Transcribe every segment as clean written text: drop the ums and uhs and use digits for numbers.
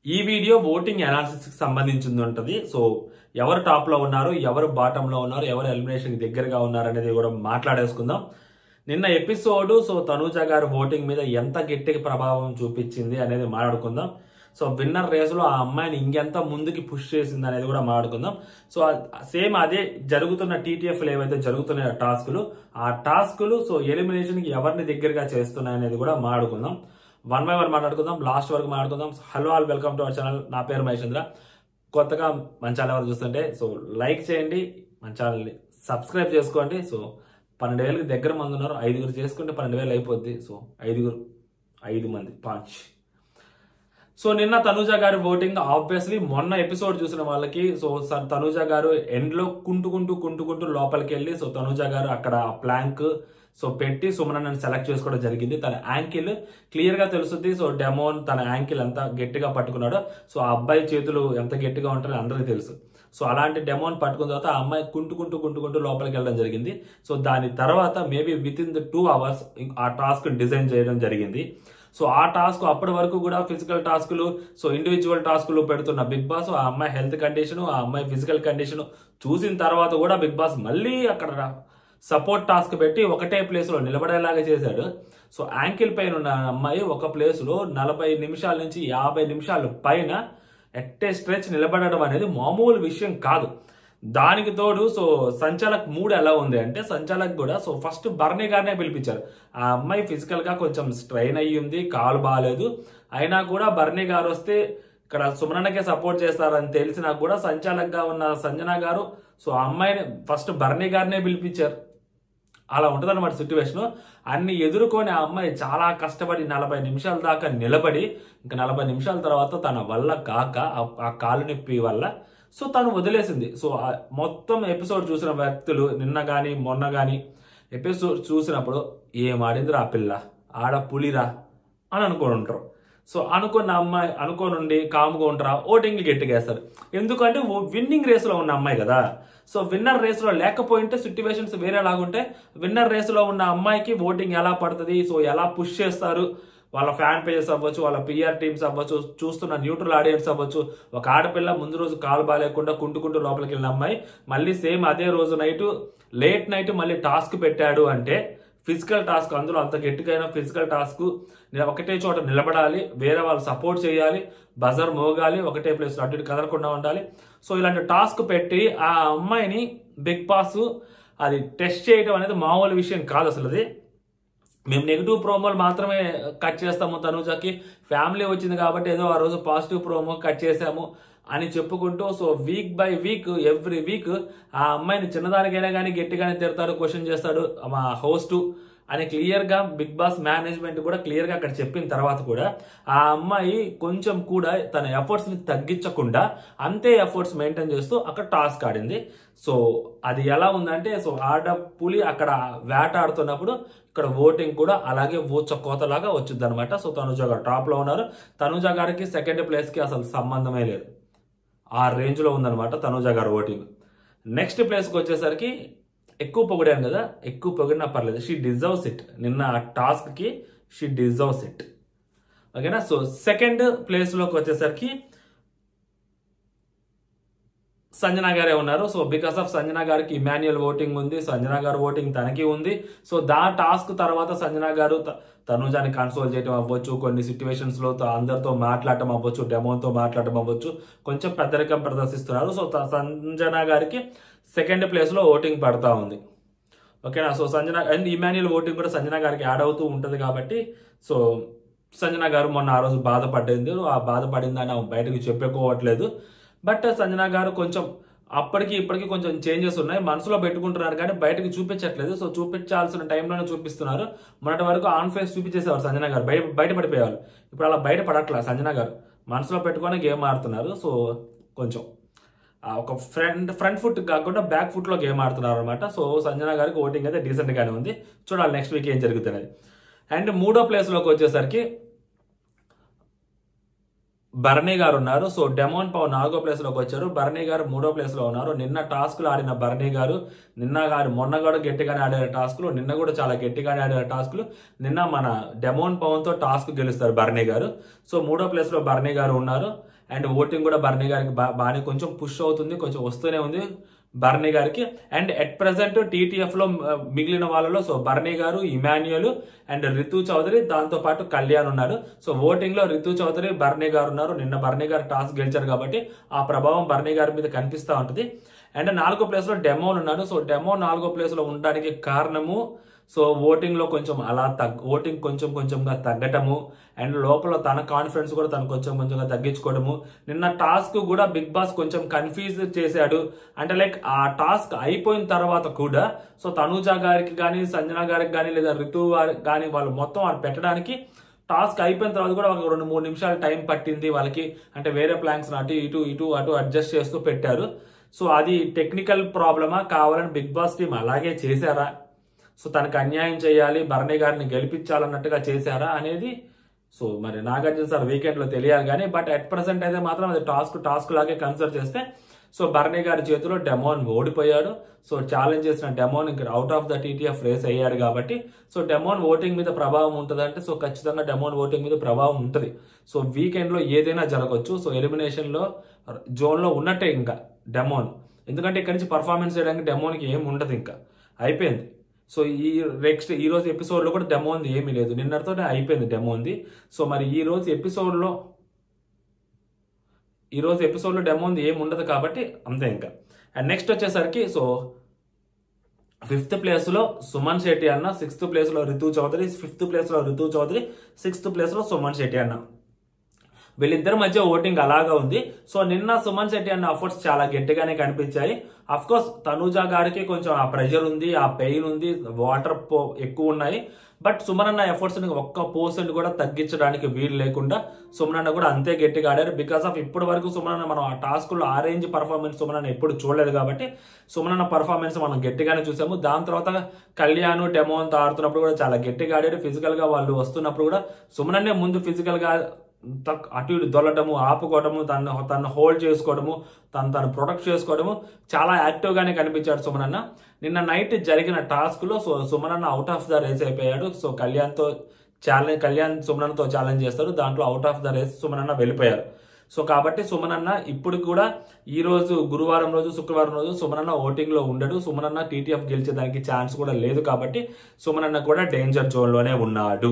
ఈ video voting analysis కి సంబంధించింది ఉంటుంది. సో ఎవరు టాప్ లో ఉన్నారు, ఎవరు బాటమ్ లో ఉన్నారు, ఎవరు ఎలిమినేషన్ కి దగ్గరగా ఉన్నారు అనేది కూడా మాట్లాడేసుకుందాం. నిన్న ఎపిసోడ్ సో తనూజ గారు ఓటింగ్ మీద ఎంత గట్టిగా ప్రభావం చూపించింది అనేది మాట్లాడుకుందాం. సో విన్నర్ రేసులో ఆ అమ్మాయిని ఇంకెంత ముందుకి పుష్ చేసింది అనేది కూడా మాట్లాడుకుందాం. సో సేమ్ అదే జరుగుతున్న టీటీఎఫ్లు ఏవైతే జరుగుతున్నాయో ఆ టాస్కులు సో ఎలిమినేషన్ కి ఎవరిని దగ్గరగా చేస్తున్నాయి అనేది కూడా మాట్లాడుకుందాం. వన్ బై వన్ మాట్లాడుకుందాం, లాస్ట్ వరకు మాట్లాడుకుందాం. Hello all, welcome to our channel. నా పేరు మహేషేంద్ర. కొత్తగా మన ఛానల్ ఎవరు చూస్తుంటే సో లైక్ చేయండి, మన ఛానల్ని సబ్స్క్రైబ్ చేసుకోండి. సో 12,000కి దగ్గర మంది ఉన్నారు, 5 చేసుకుంటే 12,000 అయిపోద్ది. సో 5 మంది పాంచ్. సో నిన్న తనూజ గారి ఓటింగ్ ఆబ్వియస్లీ మొన్న ఎపిసోడ్ చూసిన వాళ్ళకి సో తనూజ గారు ఎండ్ లో కుంటుకుంటూ లోపలికి వెళ్ళి సో తనూజ గారు అక్కడ ప్లాంక్ సో పెట్టి సుమనని సెలెక్ట్ చేసుకోవడం జరిగింది. తన యాంకిల్ క్లియర్ గా తెలుస్తుంది. సో డెమోన్ తన యాంకిల్ ఎంత గట్టిగా పట్టుకున్నాడో సో ఆ అబ్బాయి చేతులు ఎంత గట్టిగా ఉంటారో అందరికీ తెలుసు. సో అలాంటి డెమోన్ పట్టుకున్న తర్వాత ఆ అమ్మాయి కుంటుకుంటూ లోపలికి వెళ్ళడం జరిగింది. సో దాని తర్వాత maybe with in the 2 hours ఆ టాస్క్ డిజైన్ చేయడం జరిగింది. సో ఆ టాస్క్ అప్పటి వరకు కూడా ఫిజికల్ టాస్కులు సో ఇండివిజువల్ టాస్కులు పెడుతున్న బిగ్ బాస్ ఆ అమ్మాయి హెల్త్ కండిషన్, ఆ అమ్మాయి ఫిజికల్ కండిషన్ చూసిన తర్వాత కూడా బిగ్ బాస్ మళ్ళీ అక్కడ సపోర్ట్ టాస్క్ పెట్టి ఒకటే ప్లేస్ లో నిలబడేలాగా చేశాడు. సో యాంకిల్ పైన ఉన్న అమ్మాయి ఒక ప్లేస్ లో 40 నిమిషాల నుంచి 50 నిమిషాల పైన ఎట్టే స్ట్రెచ్ నిలబడడం అనేది మామూలు విషయం కాదు. దానికి తోడు సో సంచాలక్ మూడ్ ఎలా ఉంది అంటే సంచాలక్ కూడా సో ఫస్ట్ బర్నీ గారినే పిలిపించారు. ఆ అమ్మాయి ఫిజికల్ గా కొంచెం స్ట్రెయిన్ అయ్యింది, కాలు బాగాలేదు. అయినా కూడా బర్నీ గారు వస్తే ఇక్కడ సుమనకే సపోర్ట్ చేస్తారని తెలిసినా కూడా సంచాలక్ గా ఉన్న సంజన గారు సో ఆ అమ్మాయిని ఫస్ట్ బర్నీ గారినే పిలిపించారు. అలా ఉంటుంది అనమాట సిచ్యువేషన్. అన్ని ఎదుర్కొని ఆ అమ్మాయి చాలా కష్టపడి 40 నిమిషాల దాకా నిలబడి ఇంకా 40 నిమిషాల తర్వాత తన వల్ల కాక ఆ కాలు నొప్పి వల్ల సో తను వదిలేసింది. సో మొత్తం ఎపిసోడ్ చూసిన వ్యక్తులు నిన్న కానీ మొన్న కానీ ఎపిసోడ్ చూసినప్పుడు ఏం ఆడిందిరా ఆ పిల్ల, ఆడ పులిరా అని అనుకొని ఉంటారు. సో అనుకున్న అమ్మాయి అనుకోనుండి కామ్గా ఉంటారా, ఓటింగ్లు గట్టిగేస్తారు. ఎందుకంటే విన్నింగ్ రేసులో ఉన్న అమ్మాయి కదా. సో విన్నర్ రేసులో లేకపోయింటే సిచ్యువేషన్స్ వేరేలాగుంటే విన్నర్ రేసులో ఉన్న అమ్మాయికి ఓటింగ్ ఎలా పడుతుంది, సో ఎలా పుష్ చేస్తారు వాళ్ళ ఫ్యాన్ పేజెస్ అవ్వచ్చు, వాళ్ళ పిఆర్ టీమ్స్ అవ్వచ్చు, చూస్తున్న న్యూట్రల్ ఆడియన్స్ అవ్వచ్చు. ఒక ఆడపిల్ల ముందు రోజు కాలు బాగాలేకుండా కుంటుకుంటూ లోపలికి వెళ్ళిన అమ్మాయి మళ్ళీ సేమ్ అదే రోజు లేట్ నైట్ మళ్ళీ టాస్క్ పెట్టాడు అంటే ఫిజికల్ టాస్క్, అందులో అంత గట్టిగా ఫిజికల్ టాస్క్, ఒకటే చోట నిలబడాలి, వేరే వాళ్ళు సపోర్ట్ చేయాలి, బజర్ మోగాలి, ఒకటే ప్లేస్ అటు ఇటు కదలకుండా ఉండాలి. సో ఇలాంటి టాస్క్ పెట్టి ఆ అమ్మాయిని బిగ్ బాస్ అది టెస్ట్ చేయడం అనేది మామూలు విషయం కాదు అసలు. అది మేము నెగిటివ్ ప్రోమోలు మాత్రమే కట్ చేస్తాము, తనూజకి ఫ్యామిలీ వచ్చింది కాబట్టి ఏదో ఆ రోజు పాజిటివ్ ప్రోమో కట్ చేసాము అని చెప్పుకుంటూ so weak by week every week ఆ అమ్మాయిని చిన్నదానికైనా కానీ గట్టిగానే తిడతాడు, క్వశ్చన్ చేస్తాడు మా హోస్ట్ అని క్లియర్ గా బిగ్ బాస్ మేనేజ్మెంట్ కూడా క్లియర్ గా అక్కడ చెప్పిన తర్వాత కూడా ఆ అమ్మాయి కొంచెం కూడా తన ఎఫర్ట్స్ ని తగ్గించకుండా అంతే ఎఫర్ట్స్ మెయింటైన్ చేస్తూ అక్కడ టాస్క్ ఆడింది. సో అది ఎలా ఉందంటే సో ఆడ పులి అక్కడ వేటాడుతున్నప్పుడు ఇక్కడ ఓటింగ్ కూడా అలాగే కోతలాగా వచ్చింది అనమాట. సో తనూజ గారు టాప్ లో ఉన్నారు. తనూజ గారికి సెకండ్ ప్లేస్ కి అసలు సంబంధమే లేదు, ఆ రేంజ్ లో ఉందన్నమాట తనూజ గారు ఓటింగ్. నెక్స్ట్ ప్లేస్ కి వచ్చేసరికి ఎక్కువ పొగిడాను కదా, ఎక్కువ పొగిడినా పర్లేదు, షీ డిజర్వ్స్ ఇట్. నిన్న టాస్క్ కి షీ డిజర్వ్స్ ఇట్, ఓకేనా. సో సెకండ్ ప్లేస్ లోకి వచ్చేసరికి సంజన గారే ఉన్నారు. సో బికాస్ ఆఫ్ సంజన గారికి ఇమాన్యుయల్ ఓటింగ్ ఉంది, సంజన గారు ఓటింగ్ తనకి ఉంది. సో టాస్క్ తర్వాత సంజన గారు తనూజాని కన్సోల్ చేయడం అవ్వచ్చు, కొన్ని సిచ్యువేషన్స్ లో అందరితో మాట్లాడటం అవ్వచ్చు, డెమోన్తో మాట్లాడటం అవ్వచ్చు, కొంచెం పెద్దరికం ప్రదర్శిస్తున్నారు. సో సంజన గారికి సెకండ్ ప్లేస్ లో ఓటింగ్ పడతా ఉంది, ఓకేనా. So Sanjana and Emmanuel voting కూడా సంజన గారికి యాడ్ అవుతూ ఉంటుంది కాబట్టి సో సంజన గారు మొన్న ఆ రోజు బాధపడింది. ఆ బాధపడిందని బయటకు చెప్పుకోవట్లేదు. బట్ సంజన గారు కొంచెం అప్పటికి ఇప్పటికి కొంచెం చేంజెస్ ఉన్నాయి, మనసులో పెట్టుకుంటున్నారు కానీ బయటకు చూపించట్లేదు. సో చూపించాల్సిన టైంలోనే చూపిస్తున్నారు. మొన్నటి వరకు ఆన్ ఫేస్ చూపించేసేవారు సంజన గారు, బయటపడిపోయేవాళ్ళు. ఇప్పుడు అలా బయటపడట్లా సంజన గారు, మనసులో పెట్టుకొని గేమ్ ఆడుతున్నారు. సో కొంచెం ఒక ఫ్రంట్ ఫుట్ కాకుండా బ్యాక్ ఫుట్ లో గేమ్ ఆడుతున్నారు అనమాట. సో సంజన గారికి ఓటింగ్ అయితే డీసెంట్ గానే ఉంది. చూడాలి నెక్స్ట్ వీక్ ఏం జరుగుతుంది. అండ్ మూడో ప్లేస్ లోకి వచ్చేసరికి భరణి గారు ఉన్నారు. సో డెమోన్ పవన్ 4వ ప్లేస్ లోకి వచ్చారు. భరణి గారు 3వ ప్లేస్ లో ఉన్నారు. నిన్న టాస్క్లు ఆడిన భరణి గారు మొన్న కూడా గట్టిగానే ఆడారు టాస్క్లు, నిన్న కూడా చాలా గట్టిగానే ఆడారు టాస్క్లు. నిన్న మన డెమోన్ పవన్ తో టాస్క్ గెలుస్తారు భరణి గారు. సో 3వ ప్లేస్ లో భరణి గారు ఉన్నారు. అండ్ ఓటింగ్ కూడా భరణి గారికి బాగానే కొంచెం పుష్ అవుతుంది, కొంచెం వస్తూనే ఉంది భరణి గారికి. అండ్ ఎట్ ప్రెసెంట్ టీటీఎఫ్ లో మిగిలిన వాళ్ళలో సో భరణి గారు, ఇమాన్యుయల్ అండ్ రితు చౌదరి, దాంతో పాటు కళ్యాణ్ ఉన్నారు. సో ఓటింగ్ లో రితు చౌదరి, భరణి గారు ఉన్నారు. నిన్న భరణి గారు టాస్క్ గెలిచారు కాబట్టి ఆ ప్రభావం భరణి గారి మీద కనిపిస్తూ ఉంటుంది. అండ్ 4వ ప్లేస్ లో డెమోన్ ఉన్నాడు. సో డెమోన్ 4వ ప్లేస్ లో ఉండడానికి కారణము సో ఓటింగ్ లో కొంచెం అలా ఓటింగ్ కొంచెంగా తగ్గటము అండ్ లోపల తన కాన్ఫిడెన్స్ కూడా తను కొంచెంగా తగ్గించుకోవడము. నిన్న టాస్క్ కూడా బిగ్ బాస్ కొంచెం కన్ఫ్యూజ్ చేశాడు. అంటే లైక్ ఆ టాస్క్ అయిపోయిన తర్వాత కూడా సో తనూజ గారికి కానీ, సంజన గారికి కానీ, లేదా రితు గారికి కానీ వాళ్ళు మొత్తం పెట్టడానికి టాస్క్ అయిపోయిన తర్వాత కూడా ఒక 2-3 నిమిషాలు టైం పట్టింది వాళ్ళకి. అంటే వేరే ప్లాన్స్ అటు అడ్జస్ట్ చేస్తూ పెట్టారు. సో అది టెక్నికల్ ప్రాబ్లమా, కావాలని బిగ్ బాస్ టీం అలాగే చేశారా, సో తనకు అన్యాయం చేయాలి, భరణి గారిని గెలిపించాలన్నట్టుగా చేశారా అనేది సో మరి నాగార్జున సార్ వీకెండ్ లో తెలియాలి. కానీ బట్ అట్ ప్రెసెంట్ అయితే మాత్రం అది టాస్క్ లాగే కన్సిడర్ చేస్తే సో భరణి గారి చేతిలో డెమోన్ ఓడిపోయాడు. సో ఛాలెంజ్ చేసిన డెమోన్ ఇంకా out of the TTF race అయ్యాడు కాబట్టి సో డెమోన్ ఓటింగ్ మీద ప్రభావం ఉంటుంది. అంటే సో ఖచ్చితంగా డెమోన్ ఓటింగ్ మీద ప్రభావం ఉంటుంది. సో వీకెండ్ లో ఏదైనా జరగవచ్చు. సో ఎలిమినేషన్ లో జోన్ లో ఉన్నట్టే ఇంకా డెమోన్, ఎందుకంటే ఇక్కడి నుంచి పర్ఫార్మెన్స్ చేయడానికి డెమోన్కి ఏం ఉండదు, ఇంకా అయిపోయింది. సో ఈ రోజు ఎపిసోడ్ లో కూడా డెమోన్ది ఏమీ లేదు, నిన్నటితోనే అయిపోయింది డెమోన్ది. సో మరి ఈ రోజు ఎపిసోడ్ లో డెమోన్ది ఏమి ఉండదు కాబట్టి అంతే ఇంకా. అండ్ నెక్స్ట్ వచ్చేసరికి సో 5th ప్లేస్ లో సుమన్ శెట్టి అన్న, 6th ప్లేస్ లో రితు చౌదరి, 5th ప్లేస్ లో రితు చౌదరి, 6th ప్లేస్ లో సుమన్ శెట్టి అన్న. వీళ్ళిద్దరి మధ్య ఓటింగ్ అలాగా ఉంది. సో నిన్న సుమన్ శెట్టి అన్న ఎఫర్ట్స్ చాలా గట్టిగానే కనిపించాయి. అఫ్ కోర్స్ తనూజ గారికి కొంచెం ఆ ప్రెషర్ ఉంది, ఆ పెయిన్ ఉంది, వాటర్ ఎక్కువ ఉన్నాయి. బట్ సుమన్ అన్న ఎఫర్ట్స్ ని 1% కూడా తగ్గించడానికి వీలు లేకుండా సుమన్ అన్న కూడా అంతే గట్టిగా ఆడారు. బికాస్ ఆఫ్ ఇప్పటి వరకు సుమన్ అన్న మనం ఆ టాస్క్ లో ఆ రేంజ్ పర్ఫార్మెన్స్ సుమన్ అన్న ఎప్పుడు చూడలేదు కాబట్టి సుమన్ అన్న పర్ఫార్మెన్స్ మనం గట్టిగానే చూసాము. దాని తర్వాత కళ్యాణ్ డెమోన్ తో ఆడుతున్నప్పుడు కూడా చాలా గట్టిగా ఆడాడు. ఫిజికల్ గా వాళ్ళు వస్తున్నప్పుడు కూడా సుమన్ అన్నే ముందు ఫిజికల్ గా అటు ఇటు దొల్లటము, ఆపుకోవడము, తను హోల్డ్ చేసుకోవడము, తను ప్రొటెక్ట్ చేసుకోవడము, చాలా యాక్టివ్ గానే కనిపించాడు సుమన్ అన్న. నిన్న నైట్ జరిగిన టాస్క్ లో సో సుమన్ అన్న అవుట్ ఆఫ్ ద రేస్ అయిపోయాడు. సో కళ్యాణ్ సుమన్ అన్నతో ఛాలెంజ్ చేస్తారు, దాంట్లో out of the race Suman అన్న వెళ్ళిపోయారు. సో కాబట్టి సుమన్ అన్న ఇప్పుడు కూడా ఈ రోజు గురువారం రోజు, శుక్రవారం రోజు సుమన్ అన్న ఓటింగ్ లో ఉండడు. సుమన్ అన్న టీటీఎఫ్ గెలిచేదానికి ఛాన్స్ కూడా లేదు కాబట్టి సుమన్ అన్న కూడా డేంజర్ జోన్ లోనే ఉన్నాడు.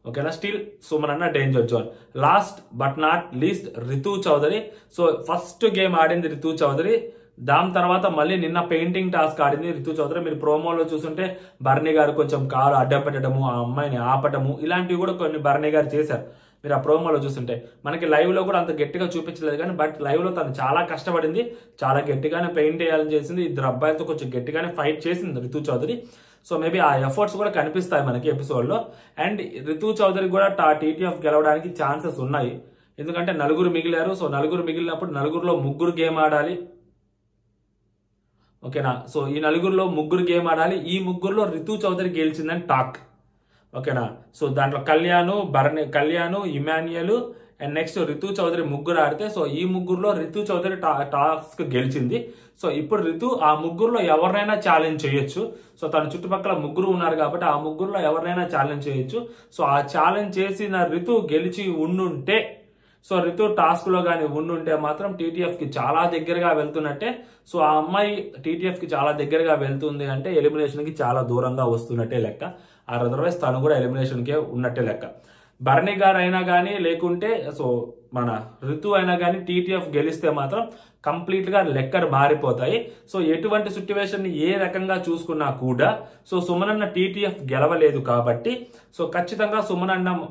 ఓకేనా, స్టిల్ సుమన్ అన్న danger zone. Last but not least Ritu Chaudhary. So first game ఆడింది రితు చౌదరి. దాని తర్వాత మళ్ళీ నిన్న పెయింటింగ్ టాస్క్ ఆడింది రితు చౌదరి. మీరు ప్రోమోలో చూస్తుంటే భరణి గారు కొంచెం కారు అడ్డం పెట్టడము, ఆ అమ్మాయిని ఆపటము, ఇలాంటివి కూడా కొన్ని భరణి గారు చేశారు. మీరు ఆ ప్రోమోలో చూస్తుంటే మనకి లైవ్ లో కూడా అంత గట్టిగా చూపించలేదు, కానీ బట్ లైవ్ లో తను చాలా కష్టపడింది, చాలా గట్టిగానే పెయింట్ వేయాలని చేసింది. ఇద్దరు అబ్బాయిలతో కొంచెం గట్టిగానే ఫైట్ చేసింది రితు చౌదరి. సో మేబీ ఆ ఎఫర్ట్స్ కూడా కనిపిస్తాయి మనకి ఎపిసోడ్ లో. అండ్ రితు చౌదరి కూడా టీటీఎఫ్ గెలవడానికి ఛాన్సెస్ ఉన్నాయి, ఎందుకంటే 4 మిగిలారు. సో 4 మిగిలినప్పుడు 4లో 3 గేమ్ ఆడాలి. ఓకేనా, సో ఈ 4లో 3 గేమ్ ఆడాలి. ఈ 3లో రితు చౌదరి గెలిచిందని టాక్. ఓకేనా, సో దాంట్లో కళ్యాణ్, ఇమాన్యుయల్ అండ్ నెక్స్ట్ రితు చౌదరి 3 ఆడితే సో ఈ 3లో రితు చౌదరి టాస్క్ గెలిచింది. సో ఇప్పుడు రితు ఆ 3లో ఎవరినైనా ఛాలెంజ్ చేయొచ్చు. సో తన చుట్టుపక్కల 3 ఉన్నారు కాబట్టి ఆ 3లో ఎవరినైనా ఛాలెంజ్ చేయొచ్చు. సో ఆ ఛాలెంజ్ చేసిన రితు గెలిచి ఉండుంటే, సో రితు టాస్క్ లో కానీ ఉండుంటే మాత్రం టీటీఎఫ్ కి చాలా దగ్గరగా వెళ్తున్నట్టే. సో ఆ అమ్మాయి టీటీఎఫ్ కి చాలా దగ్గరగా వెళ్తుంది అంటే ఎలిమినేషన్ కి చాలా దూరంగా వస్తున్నట్టే లెక్క. అదర్వైజ్ తను కూడా ఎలిమినేషన్ కే ఉన్నట్టే లెక్క. భరణి గారు అయినా కానీ లేకుంటే సో మన రితు అయినా కానీ టీటీఎఫ్ గెలిస్తే మాత్రం కంప్లీట్ గా లెక్కలు మారిపోతాయి. సో ఎటువంటి సిట్యువేషన్ ఏ రకంగా చూసుకున్నా కూడా సో సుమన్ అన్న టీటీఎఫ్ గెలవలేదు కాబట్టి సో ఖచ్చితంగా సుమన్ అన్న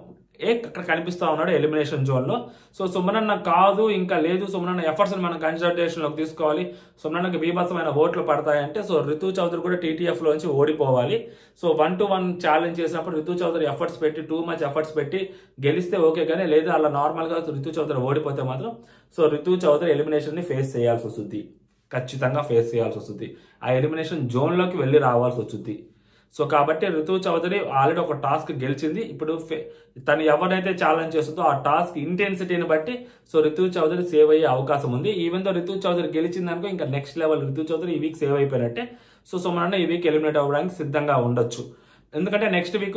అక్కడ కనిపిస్తా ఉన్నాడు ఎలిమినేషన్ జోన్ లో. సో సుమన్ అన్న కాదు ఇంకా లేదు, సుమన్ అన్న ఎఫర్ట్స్ మనం కన్సిడరేషన్ లోకి తీసుకోవాలి, సుమన్ అన్నకి బీభత్సమైన ఓట్లు పడతాయంటే సో రితు చౌదరి కూడా టీటీఎఫ్ లోంచి ఓడిపోవాలి. సో 1-1 ఛాలెంజ్ చేసినప్పుడు రితు చౌదరి ఎఫర్ట్స్ పెట్టి టూ మచ్ ఎఫర్ట్స్ పెట్టి గెలిస్తే ఓకే, కానీ లేదా అలా నార్మల్ గా రితు చౌదరి ఓడిపోతే మాత్రం సో రితు చౌదరి ఎలిమినేషన్ ని ఫేస్ చేయాల్సి వస్తుంది, ఖచ్చితంగా ఫేస్ చేయాల్సి వస్తుంది. ఆ ఎలిమినేషన్ జోన్ లోకి వెళ్ళి రావాల్సి వస్తుంది. సో కాబట్టి రితు చౌదరి ఆల్రెడీ ఒక టాస్క్ గెలిచింది. ఇప్పుడు తను ఎవరైతే ఛాలెంజ్ చేస్తుందో ఆ టాస్క్ ఇంటెన్సిటీని బట్టి సో రితు చౌదరి సేవ్ అయ్యే అవకాశం ఉంది. ఈవెన్ తో రితు చౌదరి గెలిచింది అనుకో ఇంకా నెక్స్ట్ లెవెల్ రితు చౌదరి ఈ వీక్ సేవ్ అయిపోయినట్టే. సో సుమనన్న ఈ వీక్ ఎలిమినేట్ అవ్వడానికి సిద్ధంగా ఉండొచ్చు. ఎందుకంటే next week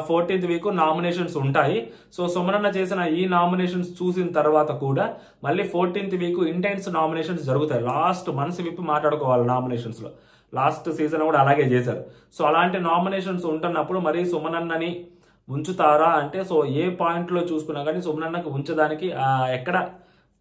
14th week nominations ఉంటాయి. సో సుమనన్న చేసిన ఈ నామినేషన్స్ చూసిన తర్వాత కూడా మళ్ళీ 14th వీక్ ఇంటెన్స్ నామినేషన్స్ జరుగుతాయి. లాస్ట్ మనసు విప్పి మాట్లాడుకోవాలి నామినేషన్స్ లో. లాస్ట్ సీజన్ కూడా అలాగే చేశారు. సో అలాంటి నామినేషన్స్ ఉంటున్నప్పుడు మరి సుమనన్నని ఉంచుతారా అంటే సో ఏ పాయింట్ లో చూసుకున్నా కానీ సుమనన్నకి ఉంచడానికి ఎక్కడ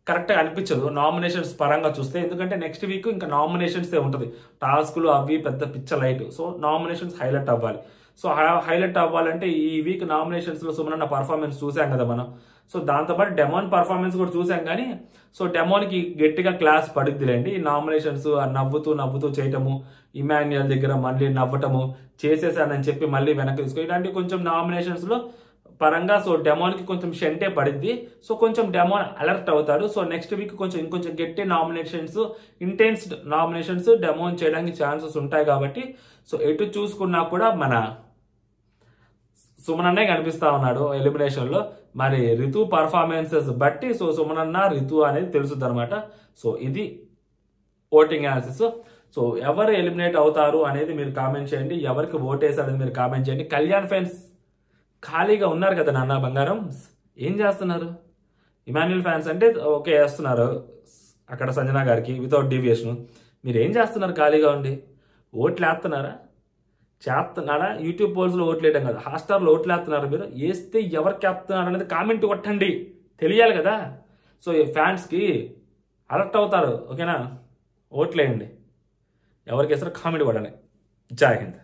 కరెక్ట్ గా అనిపించదు నామినేషన్స్ పరంగా చూస్తే. ఎందుకంటే నెక్స్ట్ వీక్ ఇంకా నామినేషన్స్ ఉంటుంది, టాస్క్లు అవి పెద్ద పిచ్చ లైట్. సో నామినేషన్స్ హైలైట్ అవ్వాలి. సో హైలైట్ అవ్వాలంటే ఈ వీక్ నామినేషన్స్ లో సుమనన్న పర్ఫార్మెన్స్ చూసాం కదా మనం. సో దాంతోపాటు డెమోన్ పర్ఫార్మెన్స్ కూడా చూసాం కానీ సో డెమోన్కి గట్టిగా క్లాస్ పడిద్దిలేండి. ఈ నామినేషన్స్ నవ్వుతూ చేయటము, ఇమాన్యుయల్ దగ్గర మళ్ళీ నవ్వటము, చేసేసానని చెప్పి మళ్ళీ వెనక్కి తీసుకో, ఇలాంటి కొంచెం నామినేషన్స్ లో పరంగా సో డెమోన్కి కొంచెం షెంటే పడిద్ది. సో కొంచెం డెమోన్ అలర్ట్ అవుతాడు. సో నెక్స్ట్ వీక్ ఇంకొంచెం గట్టి నామినేషన్స్, ఇంటెన్స్ నామినేషన్స్ డెమోన్ చేయడానికి ఛాన్సెస్ ఉంటాయి. కాబట్టి సో ఎటు చూసుకున్నా కూడా మన సుమనన్నే కనిపిస్తా ఉన్నాడు ఎలిమినేషన్ లో. మరి రితు పర్ఫార్మెన్సెస్ బట్టి సో సుమనన్న రితు అనేది తెలుస్తుంది అనమాట. సో ఇది ఓటింగ్ అనాలిసిస్. సో ఎవరు ఎలిమినేట్ అవుతారు అనేది మీరు కామెంట్ చేయండి, ఎవరికి ఓటేసారు అనేది మీరు కామెంట్ చేయండి. కళ్యాణ్ ఫ్యాన్స్ ఖాళీగా ఉన్నారు కదా నాన్న బంగారం, ఏం చేస్తున్నారు? ఇమాన్యుయల్ ఫ్యాన్స్ అంటే ఓకే వేస్తున్నారు అక్కడ సంజన గారికి వితౌట్ డీవియేషన్. మీరు ఏం చేస్తున్నారు ఖాళీగా ఉండి? ఓట్లు వేస్తున్నారా? చేస్తున్నారా? యూట్యూబ్ పోల్స్లో ఓట్లు వేయడం కదా, హాట్స్టార్లో ఓట్లు వేస్తున్నారా? మీరు వేస్తే ఎవరికి వేస్తున్నారు అనేది కామెంట్ కొట్టండి, తెలియాలి కదా. సో ఫ్యాన్స్కి అలర్ట్ అవుతారు. ఓకేనా? ఓట్లు వేయండి, ఎవరికి వేస్తారో కామెంట్ కొట్టండి. జై హింద్.